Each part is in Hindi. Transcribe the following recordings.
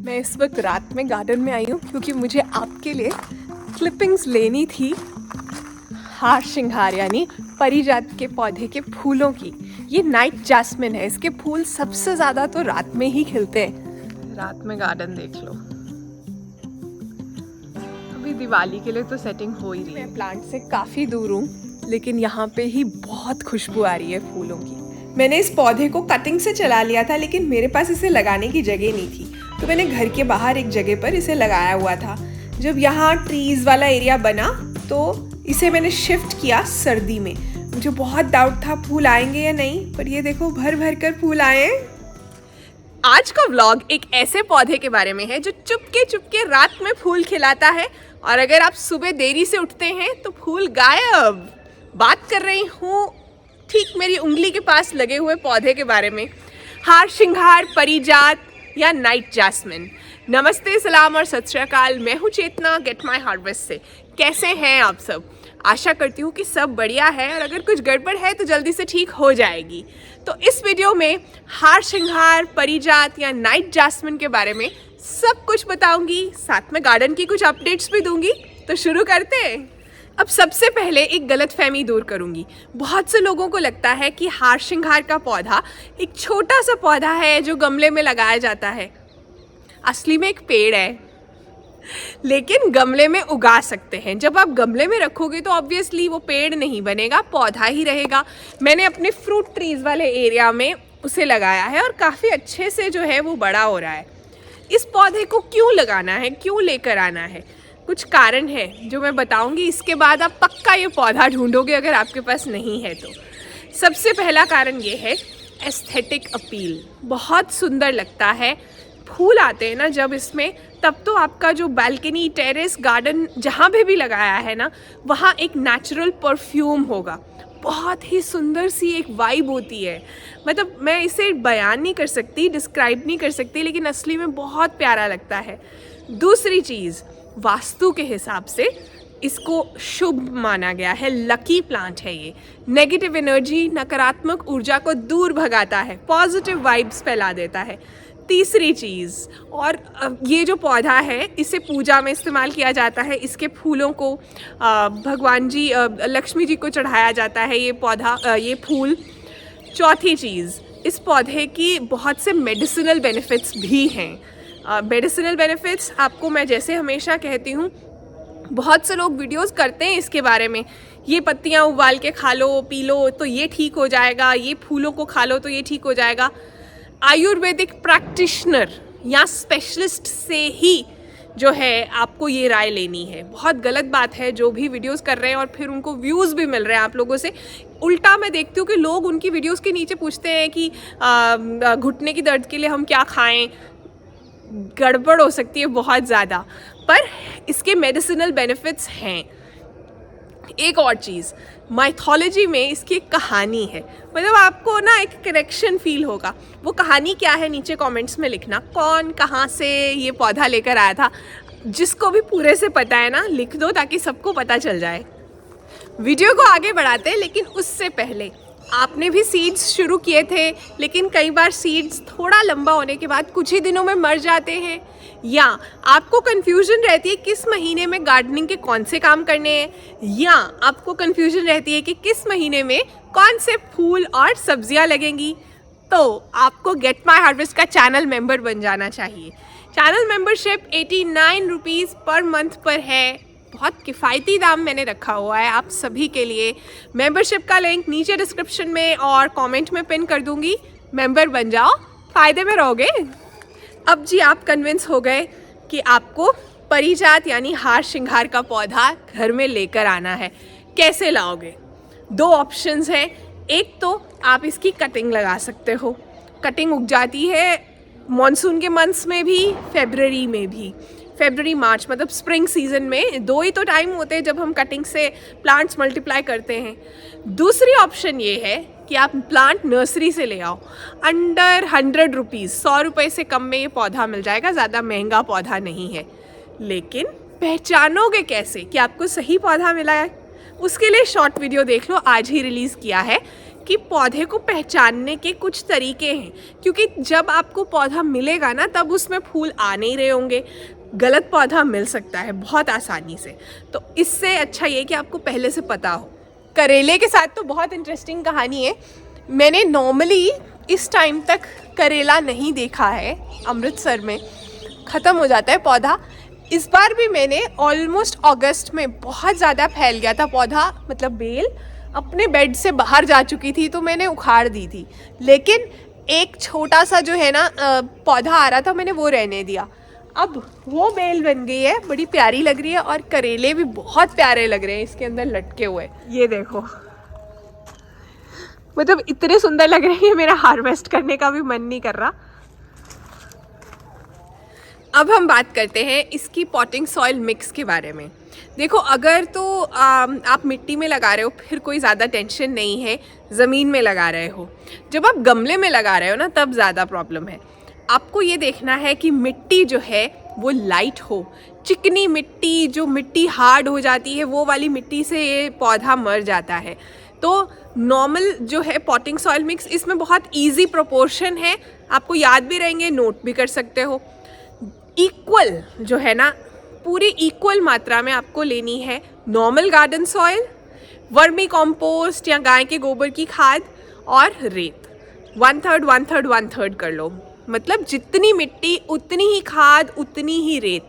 मैं इस वक्त रात में गार्डन में आई हूँ क्योंकि मुझे आपके लिए क्लिपिंग्स लेनी थी हार श्रृंगार यानी परिजात के पौधे के फूलों की। ये नाइट जैस्मिन है, इसके फूल सबसे ज़्यादा तो रात में ही खिलते हैं। रात में गार्डन देख लो। अभी दिवाली के लिए तो सेटिंग हो ही रही है। मैं प्लांट से काफ़ी दूर हूँ लेकिन यहाँ पे ही बहुत खुशबू आ रही है फूलों की। मैंने इस पौधे को कटिंग से चला लिया था लेकिन मेरे पास इसे लगाने की जगह नहीं थी, तो मैंने घर के बाहर एक जगह पर इसे लगाया हुआ था। जब यहाँ ट्रीज़ वाला एरिया बना तो इसे मैंने शिफ्ट किया सर्दी में। मुझे बहुत डाउट था फूल आएंगे या नहीं, पर ये देखो भर भर कर फूल आए। आज का व्लॉग एक ऐसे पौधे के बारे में है जो चुपके चुपके रात में फूल खिलाता है और अगर आप सुबह देरी से उठते हैं तो फूल गायब। बात कर रही हूँ ठीक मेरी उंगली के पास लगे हुए पौधे के बारे में, हार श्रृंगार परिजात या नाइट जैस्मिन। नमस्ते, सलाम और सत श्री अकाल। मैं हूँ चेतना गेट माई हार्वेस्ट से। कैसे हैं आप सब? आशा करती हूँ कि सब बढ़िया है और अगर कुछ गड़बड़ है तो जल्दी से ठीक हो जाएगी। तो इस वीडियो में हार श्रृंगार परिजात या नाइट जैस्मिन के बारे में सब कुछ बताऊंगी, साथ में गार्डन की कुछ अपडेट्स भी दूंगी। तो शुरू करते हैं। अब सबसे पहले एक गलतफहमी दूर करूंगी। बहुत से लोगों को लगता है कि हार श्रृंगार का पौधा एक छोटा सा पौधा है जो गमले में लगाया जाता है। असली में एक पेड़ है, लेकिन गमले में उगा सकते हैं। जब आप गमले में रखोगे तो ऑब्वियसली वो पेड़ नहीं बनेगा, पौधा ही रहेगा। मैंने अपने फ्रूट ट्रीज वाले एरिया में उसे लगाया है और काफ़ी अच्छे से जो है वो बड़ा हो रहा है। इस पौधे को क्यों लगाना है, क्यों लेकर आना है, कुछ कारण है जो मैं बताऊंगी। इसके बाद आप पक्का ये पौधा ढूंढोगे अगर आपके पास नहीं है तो। सबसे पहला कारण ये है एस्थेटिक अपील। बहुत सुंदर लगता है, फूल आते हैं ना जब इसमें, तब तो आपका जो बालकनी टेरेस गार्डन जहाँ भी लगाया है ना, वहाँ एक नेचुरल परफ्यूम होगा। बहुत ही सुंदर सी एक वाइब होती है। मतलब मैं इसे बयान नहीं कर सकती, डिस्क्राइब नहीं कर सकती, लेकिन असली में बहुत प्यारा लगता है। दूसरी चीज़, वास्तु के हिसाब से इसको शुभ माना गया है। लकी प्लांट है ये। नेगेटिव एनर्जी, नकारात्मक ऊर्जा को दूर भगाता है, पॉजिटिव वाइब्स फैला देता है। तीसरी चीज़, और ये जो पौधा है इसे पूजा में इस्तेमाल किया जाता है। इसके फूलों को भगवान जी लक्ष्मी जी को चढ़ाया जाता है ये पौधा, ये फूल। चौथी चीज़, इस पौधे की बहुत से मेडिसिनल बेनिफिट्स भी हैं। मेडिसिनल बेनिफिट्स आपको मैं जैसे हमेशा कहती हूँ, बहुत से लोग वीडियोस करते हैं इसके बारे में। ये पत्तियाँ उबाल के खा लो, पी लो तो ये ठीक हो जाएगा, ये फूलों को खा लो तो ये ठीक हो जाएगा। आयुर्वेदिक प्रैक्टिशनर या स्पेशलिस्ट से ही जो है आपको ये राय लेनी है। बहुत गलत बात है जो भी वीडियोस कर रहे हैं और फिर उनको व्यूज़ भी मिल रहे हैं आप लोगों से। उल्टा मैं देखती हूँ कि लोग उनकी वीडियोस के नीचे पूछते हैं कि घुटने की दर्द के लिए हम क्या खाएं। गड़बड़ हो सकती है बहुत ज़्यादा, पर इसके मेडिसिनल बेनिफिट्स हैं। एक और चीज़, माइथोलॉजी में इसकी एक कहानी है। मतलब आपको ना एक कनेक्शन फील होगा। वो कहानी क्या है नीचे कमेंट्स में लिखना। कौन कहाँ से ये पौधा लेकर आया था, जिसको भी पूरे से पता है ना लिख दो ताकि सबको पता चल जाए। वीडियो को आगे बढ़ाते हैं, लेकिन उससे पहले आपने भी सीड्स शुरू किए थे, लेकिन कई बार सीड्स थोड़ा लंबा होने के बाद कुछ ही दिनों में मर जाते हैं, या आपको कन्फ्यूजन रहती है किस महीने में गार्डनिंग के कौन से काम करने हैं, या आपको कन्फ्यूजन रहती है कि किस महीने में कौन से फूल और सब्जियां लगेंगी, तो आपको गेट माई हार्वेस्ट का चैनल मेंबर बन जाना चाहिए। Channel membership 89 rupees per month पर है। बहुत किफ़ायती दाम मैंने रखा हुआ है आप सभी के लिए। मेंबरशिप का लिंक नीचे डिस्क्रिप्शन में और कमेंट में पिन कर दूंगी। मेंबर बन जाओ, फ़ायदे में रहोगे। अब जी आप कन्विंस हो गए कि आपको परिजात यानी हार श्रृंगार का पौधा घर में लेकर आना है। कैसे लाओगे? दो ऑप्शंस हैं। एक तो आप इसकी कटिंग लगा सकते हो। कटिंग उग जाती है मॉनसून के मंथ्स में भी, फेब्रुअरी में भी। फेब्रुअरी मार्च मतलब स्प्रिंग सीजन में दो ही तो टाइम होते हैं जब हम कटिंग से प्लांट्स मल्टीप्लाई करते हैं। दूसरी ऑप्शन ये है कि आप प्लांट नर्सरी से ले आओ। अंडर 100 रुपीज़, 100 रुपये से कम में ये पौधा मिल जाएगा। ज़्यादा महंगा पौधा नहीं है। लेकिन पहचानोगे कैसे कि आपको सही पौधा मिला है? उसके लिए शॉर्ट वीडियो देख लो, आज ही रिलीज़ किया है। कि पौधे को पहचानने के कुछ तरीके हैं, क्योंकि जब आपको पौधा मिलेगा ना तब उसमें फूल आ नहीं रहे होंगे, गलत पौधा मिल सकता है बहुत आसानी से। तो इससे अच्छा ये कि आपको पहले से पता हो। करेले के साथ तो बहुत इंटरेस्टिंग कहानी है। मैंने नॉर्मली इस टाइम तक करेला नहीं देखा है। अमृतसर में ख़त्म हो जाता है पौधा। इस बार भी मैंने ऑलमोस्ट अगस्त में बहुत ज़्यादा फैल गया था पौधा, मतलब बेल अपने बेड से बाहर जा चुकी थी तो मैंने उखाड़ दी थी। लेकिन एक छोटा सा जो है ना पौधा आ रहा था, मैंने वो रहने दिया। अब वो बेल बन गई है, बड़ी प्यारी लग रही है और करेले भी बहुत प्यारे लग रहे हैं इसके अंदर लटके हुए। ये देखो, मतलब इतने सुंदर लग रहे हैं, मेरा हार्वेस्ट करने का भी मन नहीं कर रहा। अब हम बात करते हैं इसकी पॉटिंग सॉइल मिक्स के बारे में। देखो, अगर तो आप मिट्टी में लगा रहे हो फिर कोई ज़्यादा टेंशन नहीं है, ज़मीन में लगा रहे हो। जब आप गमले में लगा रहे हो ना तब ज़्यादा प्रॉब्लम है। आपको ये देखना है कि मिट्टी जो है वो लाइट हो। चिकनी मिट्टी, जो मिट्टी हार्ड हो जाती है, वो वाली मिट्टी से ये पौधा मर जाता है। तो नॉर्मल जो है पॉटिंग सॉइल मिक्स, इसमें बहुत इजी प्रोपोर्शन है, आपको याद भी रहेंगे, नोट भी कर सकते हो। इक्वल जो है ना, पूरी इक्वल मात्रा में आपको लेनी है normal garden soil, vermi compost या गाय के गोबर की खाद और रेत। 1/3 1/3 1/3 कर लो, मतलब जितनी मिट्टी उतनी ही खाद उतनी ही रेत।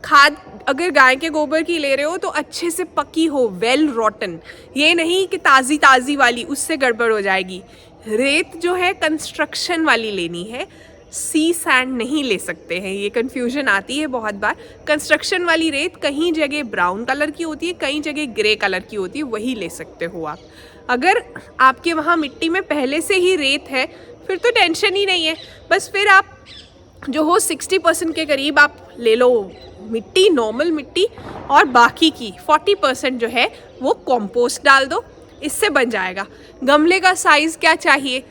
खाद अगर गाय के गोबर की ले रहे हो तो अच्छे से पकी हो, वेल रॉटन, ये नहीं कि ताज़ी ताज़ी वाली, उससे गड़बड़ हो जाएगी। रेत जो है कंस्ट्रक्शन वाली लेनी है, सी सैंड नहीं ले सकते हैं, ये कन्फ्यूजन आती है बहुत बार। कंस्ट्रक्शन वाली रेत कहीं जगह ब्राउन कलर की होती है, कहीं जगह ग्रे कलर की होती है, वही ले सकते हो आप। अगर आपके वहाँ मिट्टी में पहले से ही रेत है फिर तो टेंशन ही नहीं है। बस फिर आप जो हो 60% के करीब आप ले लो मिट्टी, नॉर्मल मिट्टी, और बाकी की 40% जो है वो कंपोस्ट डाल दो, इससे बन जाएगा। गमले का साइज़ क्या चाहिए?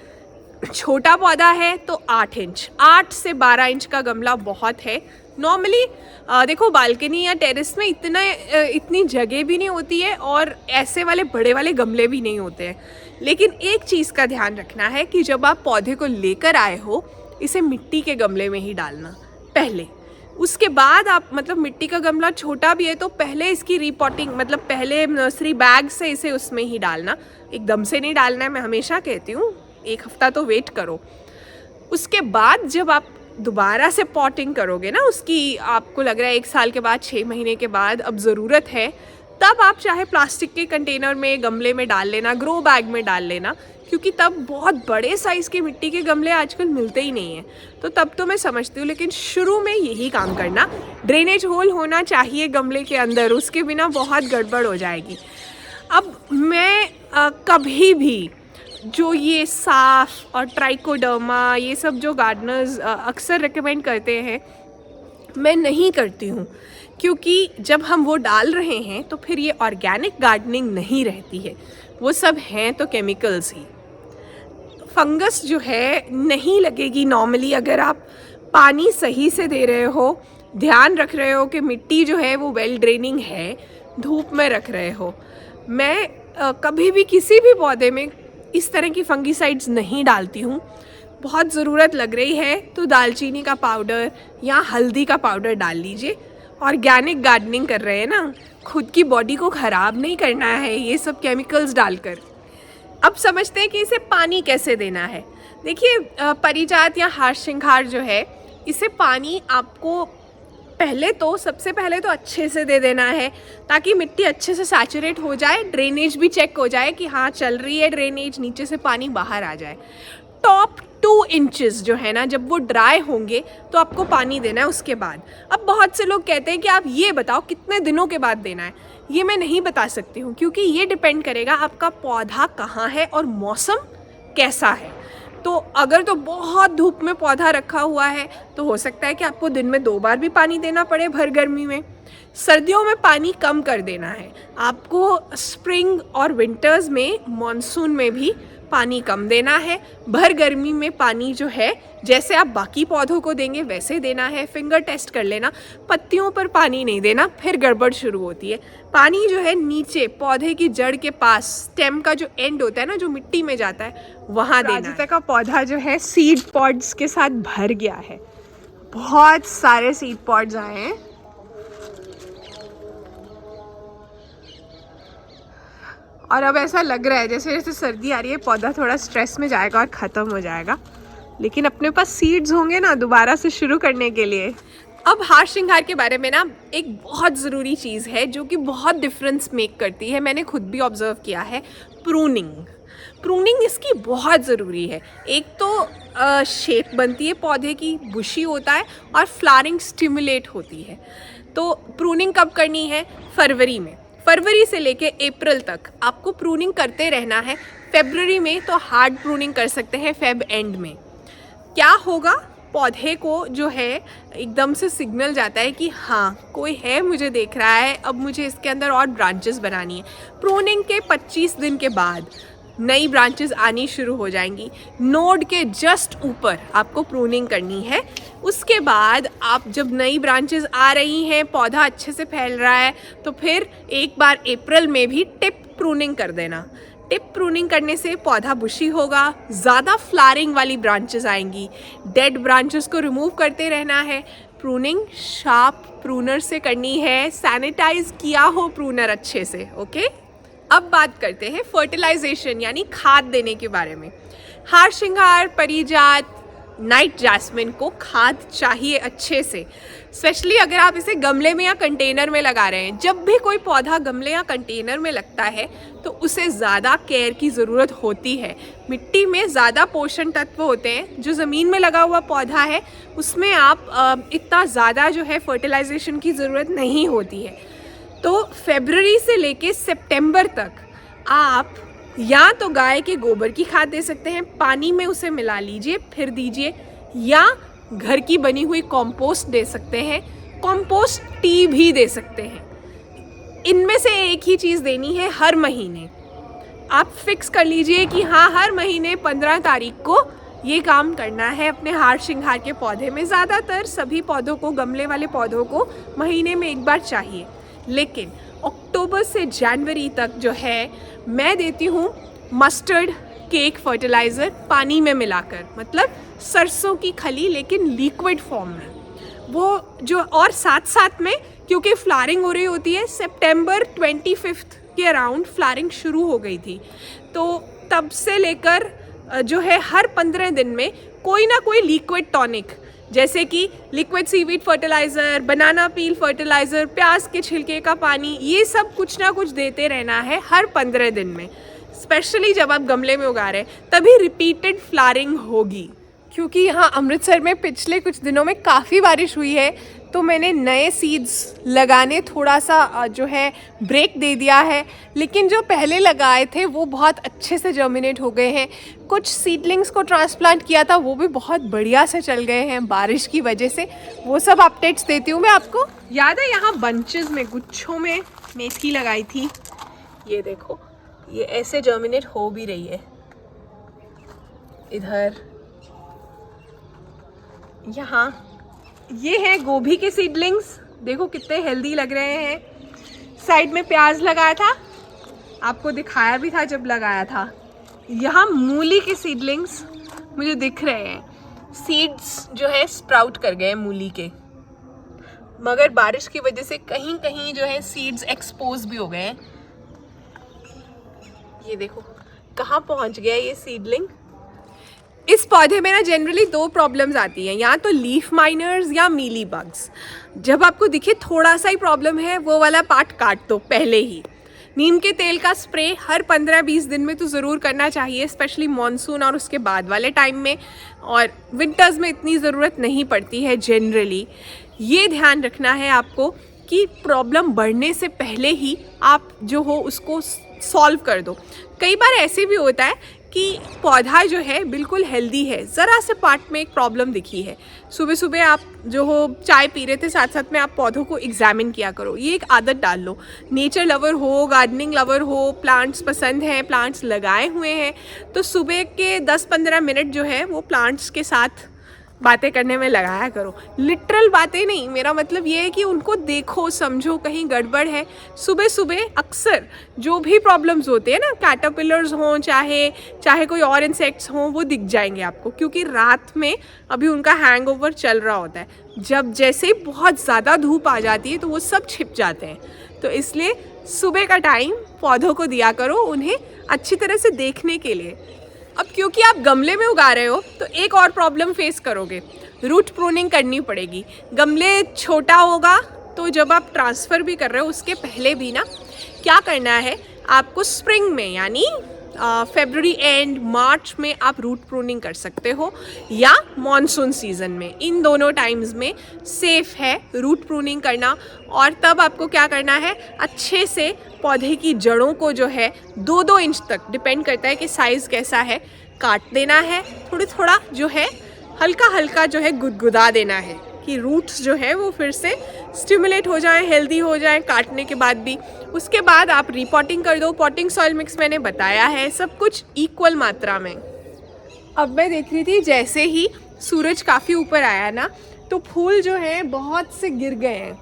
छोटा पौधा है तो 8 इंच, 8 से 12 इंच का गमला बहुत है। नॉर्मली देखो, बालकनी या टेरेस में इतनी जगह भी नहीं होती है और ऐसे वाले बड़े वाले गमले भी नहीं होते हैं। लेकिन एक चीज़ का ध्यान रखना है कि जब आप पौधे को लेकर आए हो, इसे मिट्टी के गमले में ही डालना पहले। उसके बाद आप, मतलब मिट्टी का गमला छोटा भी है तो पहले इसकी रीपॉटिंग, मतलब पहले नर्सरी बैग से इसे उसमें ही डालना, एकदम से नहीं डालना है। मैं हमेशा कहती हूँ 1 हफ्ता तो वेट करो। उसके बाद जब आप दोबारा से पॉटिंग करोगे ना, उसकी आपको लग रहा है 1 साल के बाद, 6 महीने के बाद अब ज़रूरत है, तब आप चाहे प्लास्टिक के कंटेनर में, गमले में डाल लेना, ग्रो बैग में डाल लेना, क्योंकि तब बहुत बड़े साइज़ के मिट्टी के गमले आजकल मिलते ही नहीं हैं। तो तब तो मैं समझती हूँ, लेकिन शुरू में यही काम करना। ड्रेनेज होल होना चाहिए गमले के अंदर, उसके बिना बहुत गड़बड़ हो जाएगी। अब मैं कभी भी जो ये साफ और ट्राइकोडर्मा, ये सब जो गार्डनर्स अक्सर रिकमेंड करते हैं, मैं नहीं करती हूँ, क्योंकि जब हम वो डाल रहे हैं तो फिर ये ऑर्गेनिक गार्डनिंग नहीं रहती है, वो सब हैं तो केमिकल्स ही। फंगस जो है नहीं लगेगी नॉर्मली अगर आप पानी सही से दे रहे हो, ध्यान रख रहे हो कि मिट्टी जो है वो वेल ड्रेनिंग है, धूप में रख रहे हो। मैं कभी भी किसी भी पौधे में इस तरह की फंगीसाइड्स नहीं डालती हूँ। बहुत ज़रूरत लग रही है तो दालचीनी का पाउडर या हल्दी का पाउडर डाल लीजिए। ऑर्गेनिक गार्डनिंग कर रहे हैं ना, खुद की बॉडी को ख़राब नहीं करना है ये सब केमिकल्स डालकर। अब समझते हैं कि इसे पानी कैसे देना है। देखिए, परिजात या हार श्रृंगार जो है, इसे पानी आपको सबसे पहले तो अच्छे से दे देना है, ताकि मिट्टी अच्छे से सैचुरेट हो जाए, ड्रेनेज भी चेक हो जाए कि हाँ चल रही है ड्रेनेज, नीचे से पानी बाहर आ जाए। टॉप 2 इंचेस जो है ना, जब वो ड्राई होंगे तो आपको पानी देना है उसके बाद। अब बहुत से लोग कहते हैं कि आप ये बताओ कितने दिनों के बाद देना है। ये मैं नहीं बता सकती हूँ, क्योंकि ये डिपेंड करेगा आपका पौधा कहाँ है और मौसम कैसा है। तो अगर तो बहुत धूप में पौधा रखा हुआ है तो हो सकता है कि आपको दिन में 2 बार भी पानी देना पड़े भर गर्मी में। सर्दियों में पानी कम कर देना है आपको। स्प्रिंग और विंटर्स में, मॉनसून में भी पानी कम देना है। भर गर्मी में पानी जो है जैसे आप बाकी पौधों को देंगे वैसे देना है। फिंगर टेस्ट कर लेना, पत्तियों पर पानी नहीं देना, फिर गड़बड़ शुरू होती है। पानी जो है नीचे पौधे की जड़ के पास, स्टेम का जो एंड होता है ना, जो मिट्टी में जाता है, वहाँ देना। राजता का पौधा जो है सीड पॉड्स के साथ भर गया है। बहुत सारे सीड पॉड्स आए हैं। और अब ऐसा लग रहा है जैसे जैसे सर्दी आ रही है पौधा थोड़ा स्ट्रेस में जाएगा और ख़त्म हो जाएगा, लेकिन अपने पास सीड्स होंगे ना दोबारा से शुरू करने के लिए। अब हार श्रृंगार के बारे में ना एक बहुत ज़रूरी चीज़ है जो कि बहुत डिफरेंस मेक करती है, मैंने खुद भी ऑब्जर्व किया है, प्रूनिंग। प्रूनिंग इसकी बहुत ज़रूरी है। एक तो शेप बनती है पौधे की, बुशी होता है, और फ्लावरिंग स्टिमुलेट होती है। तो प्रूनिंग कब करनी है? फरवरी में। फरवरी से लेके अप्रैल तक आपको प्रूनिंग करते रहना है। फरवरी में तो हार्ड प्रूनिंग कर सकते हैं, फेब एंड में। क्या होगा, पौधे को जो है एकदम से सिग्नल जाता है कि हाँ कोई है, मुझे देख रहा है, अब मुझे इसके अंदर और ब्रांचेस बनानी है। प्रूनिंग के 25 दिन के बाद नई ब्रांचेस आनी शुरू हो जाएंगी। नोड के जस्ट ऊपर आपको प्रूनिंग करनी है। उसके बाद आप जब नई ब्रांचेस आ रही हैं, पौधा अच्छे से फैल रहा है, तो फिर एक बार अप्रैल में भी टिप प्रूनिंग कर देना। टिप प्रूनिंग करने से पौधा बुशी होगा, ज़्यादा फ्लावरिंग वाली ब्रांचेस आएंगी। डेड ब्रांचेस को रिमूव करते रहना है। प्रूनिंग शार्प प्रूनर से करनी है, सैनिटाइज किया हो प्रूनर अच्छे से। ओके, अब बात करते हैं फर्टिलाइजेशन यानी खाद देने के बारे में। हार श्रृंगार, परिजात, नाइट जैस्मिन को खाद चाहिए अच्छे से, स्पेशली अगर आप इसे गमले में या कंटेनर में लगा रहे हैं। जब भी कोई पौधा गमले या कंटेनर में लगता है तो उसे ज़्यादा केयर की ज़रूरत होती है। मिट्टी में ज़्यादा पोषण तत्व होते हैं। जो ज़मीन में लगा हुआ पौधा है उसमें आप इतना ज़्यादा जो है फर्टिलाइजेशन की ज़रूरत नहीं होती है। तो फरवरी से लेके सितंबर तक आप या तो गाय के गोबर की खाद दे सकते हैं, पानी में उसे मिला लीजिए फिर दीजिए, या घर की बनी हुई कंपोस्ट दे सकते हैं। कंपोस्ट टी भी दे सकते हैं। इनमें से एक ही चीज़ देनी है हर महीने। आप फिक्स कर लीजिए कि हाँ, हर महीने 15 तारीख को ये काम करना है अपने हार श्रृंगार के पौधे में। ज़्यादातर सभी पौधों को, गमले वाले पौधों को महीने में एक बार चाहिए। लेकिन अक्टूबर से जनवरी तक जो है मैं देती हूँ मस्टर्ड केक फर्टिलाइज़र पानी में मिलाकर, मतलब सरसों की खली लेकिन लिक्विड फॉर्म में। वो जो, और साथ साथ में क्योंकि फ्लावरिंग हो रही होती है, सितंबर 25 के अराउंड फ्लावरिंग शुरू हो गई थी, तो तब से लेकर जो है हर 15 दिन में कोई ना कोई लिक्विड टॉनिक, जैसे कि लिक्विड सीवीड फर्टिलाइज़र, बनाना पील फर्टिलाइज़र, प्याज के छिलके का पानी, ये सब कुछ ना कुछ देते रहना है हर 15 दिन में। स्पेशली जब आप गमले में उगा रहे हैं तभी रिपीटेड फ्लावरिंग होगी। क्योंकि यहाँ अमृतसर में पिछले कुछ दिनों में काफ़ी बारिश हुई है, तो मैंने नए सीड्स लगाने थोड़ा सा जो है ब्रेक दे दिया है। लेकिन जो पहले लगाए थे वो बहुत अच्छे से जर्मिनेट हो गए हैं। कुछ सीडलिंग्स को ट्रांसप्लांट किया था, वो भी बहुत बढ़िया से चल गए हैं बारिश की वजह से। वो सब अपडेट्स देती हूँ मैं आपको। याद है यहाँ बंचेस में, गुच्छों में मेथी लगाई थी, ये देखो, ये ऐसे जर्मिनेट हो भी रही है। इधर यहाँ ये है गोभी के सीडलिंग्स, देखो कितने हेल्दी लग रहे हैं। साइड में प्याज लगाया था, आपको दिखाया भी था जब लगाया था। यहाँ मूली के सीडलिंग्स मुझे दिख रहे हैं। सीड्स जो है स्प्राउट कर गए मूली के, मगर बारिश की वजह से कहीं कहीं जो है सीड्स एक्सपोज भी हो गए हैं। ये देखो कहाँ पहुँच गया ये सीडलिंग। इस पौधे में ना जनरली 2 प्रॉब्लम्स आती हैं, या तो लीफ माइनर्स या मीली बग्स। जब आपको दिखे थोड़ा सा ही प्रॉब्लम है, वो वाला पार्ट काट दो पहले ही। नीम के तेल का स्प्रे हर 15-20 दिन में तो ज़रूर करना चाहिए, स्पेशली मॉनसून और उसके बाद वाले टाइम में। और विंटर्स में इतनी ज़रूरत नहीं पड़ती है जनरली। ये ध्यान रखना है आपको कि प्रॉब्लम बढ़ने से पहले ही आप जो हो उसको सॉल्व कर दो। कई बार ऐसे भी होता है कि पौधा जो है बिल्कुल हेल्दी है। ज़रा से पार्ट में एक प्रॉब्लम दिखी है। सुबह सुबह आप जो हो चाय पी रहे थे, साथ साथ में आप पौधों को एग्जामिन किया करो। ये एक आदत डाल लो। नेचर लवर हो, गार्डनिंग लवर हो, प्लांट्स पसंद हैं, प्लांट्स लगाए हुए हैं, तो सुबह के 10-15 मिनट जो है वो प्लांट्स के साथ बातें करने में लगाया करो। लिटरल बातें नहीं, मेरा मतलब ये है कि उनको देखो, समझो कहीं गड़बड़ है। सुबह सुबह अक्सर जो भी प्रॉब्लम्स होते हैं ना, कैटरपिलर्स हों चाहे कोई और इंसेक्ट्स हों, वो दिख जाएंगे आपको, क्योंकि रात में अभी उनका हैंगओवर चल रहा होता है। जब जैसे ही बहुत ज़्यादा धूप आ जाती है तो वो सब छिप जाते हैं। तो इसलिए सुबह का टाइम पौधों को दिया करो, उन्हें अच्छी तरह से देखने के लिए। अब क्योंकि आप गमले में उगा रहे हो तो एक और प्रॉब्लम फेस करोगे, रूट प्रूनिंग करनी पड़ेगी। गमले छोटा होगा तो जब आप ट्रांसफ़र भी कर रहे हो उसके पहले भी ना क्या करना है, आपको स्प्रिंग में यानी फरवरी एंड मार्च में आप रूट प्रूनिंग कर सकते हो, या मॉनसून सीज़न में। इन दोनों टाइम्स में सेफ़ है रूट प्रूनिंग करना। और तब आपको क्या करना है, अच्छे से पौधे की जड़ों को जो है 2-2 इंच तक, डिपेंड करता है कि साइज़ कैसा है, काट देना है। थोड़ा जो है हल्का हल्का जो है गुदगुदा देना है कि रूट्स जो है वो फिर से स्टिमुलेट हो जाएं, हेल्दी हो जाएं काटने के बाद भी। उसके बाद आप रीपॉटिंग कर दो। पॉटिंग सॉइल मिक्स मैंने बताया है, सब कुछ इक्वल मात्रा में। अब मैं देख रही थी जैसे ही सूरज काफ़ी ऊपर आया ना, तो फूल जो है बहुत से गिर गए हैं।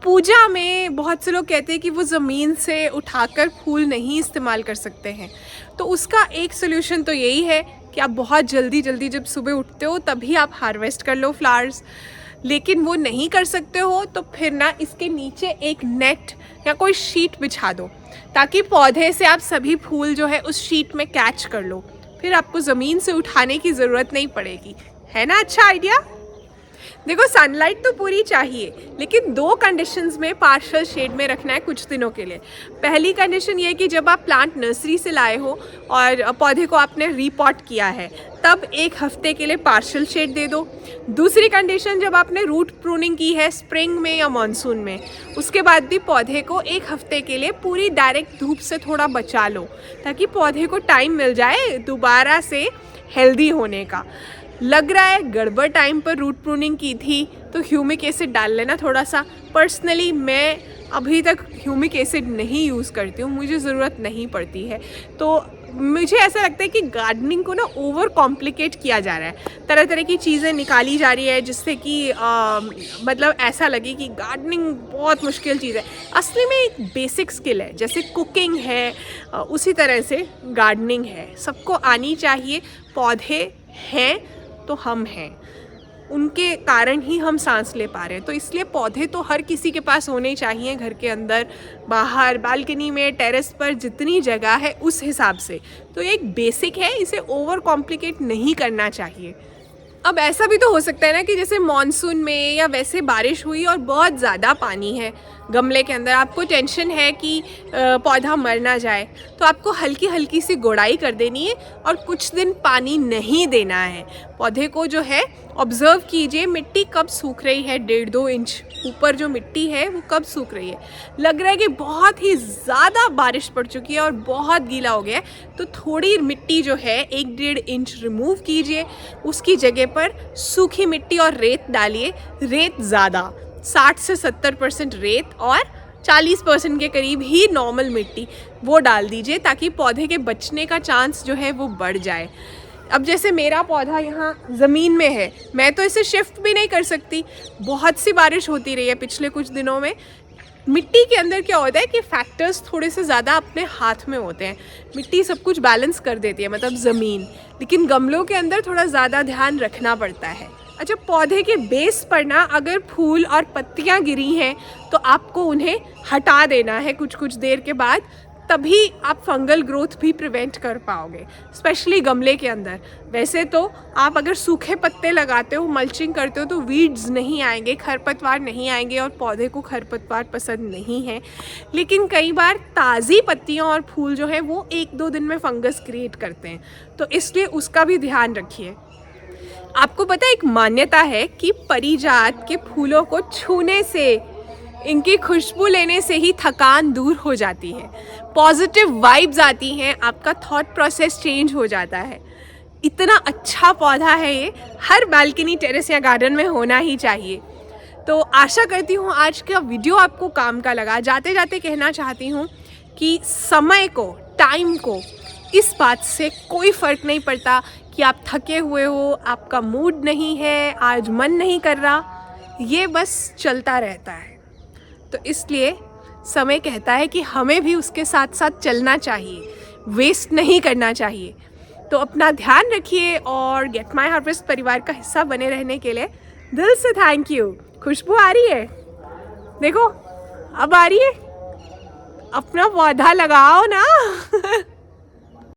पूजा में बहुत से लोग कहते हैं कि वो ज़मीन से उठाकर फूल नहीं इस्तेमाल कर सकते हैं, तो उसका एक सोल्यूशन तो यही है कि आप बहुत जल्दी जब सुबह उठते हो तभी आप हार्वेस्ट कर लो फ्लावर्स। लेकिन वो नहीं कर सकते हो तो फिर ना इसके नीचे एक नेट या कोई शीट बिछा दो, ताकि पौधे से आप सभी फूल जो है उस शीट में कैच कर लो। फिर आपको ज़मीन से उठाने की ज़रूरत नहीं पड़ेगी। है ना अच्छा आइडिया? देखो, सनलाइट तो पूरी चाहिए, लेकिन 2 कंडीशंस में पार्शियल शेड में रखना है कुछ दिनों के लिए। पहली कंडीशन ये है कि जब आप प्लांट नर्सरी से लाए हो और पौधे को आपने रीपॉट किया है, तब 1 हफ्ते के लिए पार्शियल शेड दे दो। दूसरी कंडीशन, जब आपने रूट प्रूनिंग की है स्प्रिंग में या मानसून में, उसके बाद भी पौधे को 1 हफ्ते के लिए पूरी डायरेक्ट धूप से थोड़ा बचा लो, ताकि पौधे को टाइम मिल जाए दोबारा से हेल्दी होने का। लग रहा है गड़बड़ टाइम पर रूट प्रूनिंग की थी तो ह्यूमिक एसिड डाल लेना थोड़ा सा। पर्सनली मैं अभी तक ह्यूमिक एसिड नहीं यूज़ करती हूँ, मुझे ज़रूरत नहीं पड़ती है। तो मुझे ऐसा लगता है कि गार्डनिंग को ना ओवर कॉम्प्लिकेट किया जा रहा है, तरह तरह की चीज़ें निकाली जा रही है जिससे कि मतलब ऐसा लगे कि गार्डनिंग बहुत मुश्किल चीज़ है। असली में एक बेसिक स्किल है, जैसे कुकिंग है उसी तरह से गार्डनिंग है, सबको आनी चाहिए। पौधे हैं तो हम हैं, उनके कारण ही हम सांस ले पा रहे हैं। तो इसलिए पौधे तो हर किसी के पास होने चाहिए, घर के अंदर, बाहर, बालकनी में, टेरेस पर, जितनी जगह है उस हिसाब से। तो एक बेसिक है, इसे ओवर कॉम्प्लिकेट नहीं करना चाहिए। अब ऐसा भी तो हो सकता है ना कि जैसे मॉनसून में या वैसे बारिश हुई और बहुत ज़्यादा पानी है गमले के अंदर, आपको टेंशन है कि पौधा मर ना जाए, तो आपको हल्की हल्की सी गोड़ाई कर देनी है और कुछ दिन पानी नहीं देना है। पौधे को जो है ऑब्ज़र्व कीजिए, मिट्टी कब सूख रही है, 1.5-2 इंच ऊपर जो मिट्टी है वो कब सूख रही है। लग रहा है कि बहुत ही ज़्यादा बारिश पड़ चुकी है और बहुत गीला हो गया है, तो थोड़ी मिट्टी जो है 1-1.5 इंच रिमूव कीजिए। उसकी जगह पर सूखी मिट्टी और रेत डालिए। रेत ज़्यादा, 60 से 70% रेत और 40% के करीब ही नॉर्मल मिट्टी, वो डाल दीजिए, ताकि पौधे के बचने का चांस जो है वो बढ़ जाए। अब जैसे मेरा पौधा यहाँ ज़मीन में है, मैं तो इसे शिफ्ट भी नहीं कर सकती, बहुत सी बारिश होती रही है पिछले कुछ दिनों में। मिट्टी के अंदर क्या होता है कि फैक्टर्स थोड़े से ज़्यादा अपने हाथ में होते हैं, मिट्टी सब कुछ बैलेंस कर देती है, मतलब ज़मीन, लेकिन गमलों के अंदर थोड़ा ज़्यादा ध्यान रखना पड़ता है। अच्छा, पौधे के बेस पर ना अगर फूल और पत्तियाँ गिरी हैं तो आपको उन्हें हटा देना है कुछ कुछ देर के बाद, तभी आप फंगल ग्रोथ भी प्रिवेंट कर पाओगे, स्पेशली गमले के अंदर। वैसे तो आप अगर सूखे पत्ते लगाते हो, मल्चिंग करते हो, तो वीड्स नहीं आएंगे, खरपतवार नहीं आएंगे, और पौधे को खरपतवार पसंद नहीं है। लेकिन कई बार ताज़ी पत्तियां और फूल जो है वो 1-2 दिन में फंगस क्रिएट करते हैं, तो इसलिए उसका भी ध्यान रखिए। आपको पता है, एक मान्यता है कि परिजात के फूलों को छूने से इनकी खुशबू लेने से ही थकान दूर हो जाती है, पॉजिटिव वाइब्स आती हैं, आपका थॉट प्रोसेस चेंज हो जाता है। इतना अच्छा पौधा है ये, हर बालकनी, टेरेस या गार्डन में होना ही चाहिए। तो आशा करती हूँ आज का वीडियो आपको काम का लगा। जाते जाते कहना चाहती हूँ कि समय को, टाइम को, इस बात से कोई फ़र्क नहीं पड़ता कि आप थके हुए हो, आपका मूड नहीं है, आज मन नहीं कर रहा, ये बस चलता रहता है। तो इसलिए समय कहता है कि हमें भी उसके साथ साथ चलना चाहिए, वेस्ट नहीं करना चाहिए। तो अपना ध्यान रखिए और गेट माई हार्वेस्ट परिवार का हिस्सा बने रहने के लिए दिल से थैंक यू। खुशबू आ रही है, देखो अब आ रही है। अपना पौधा लगाओ ना।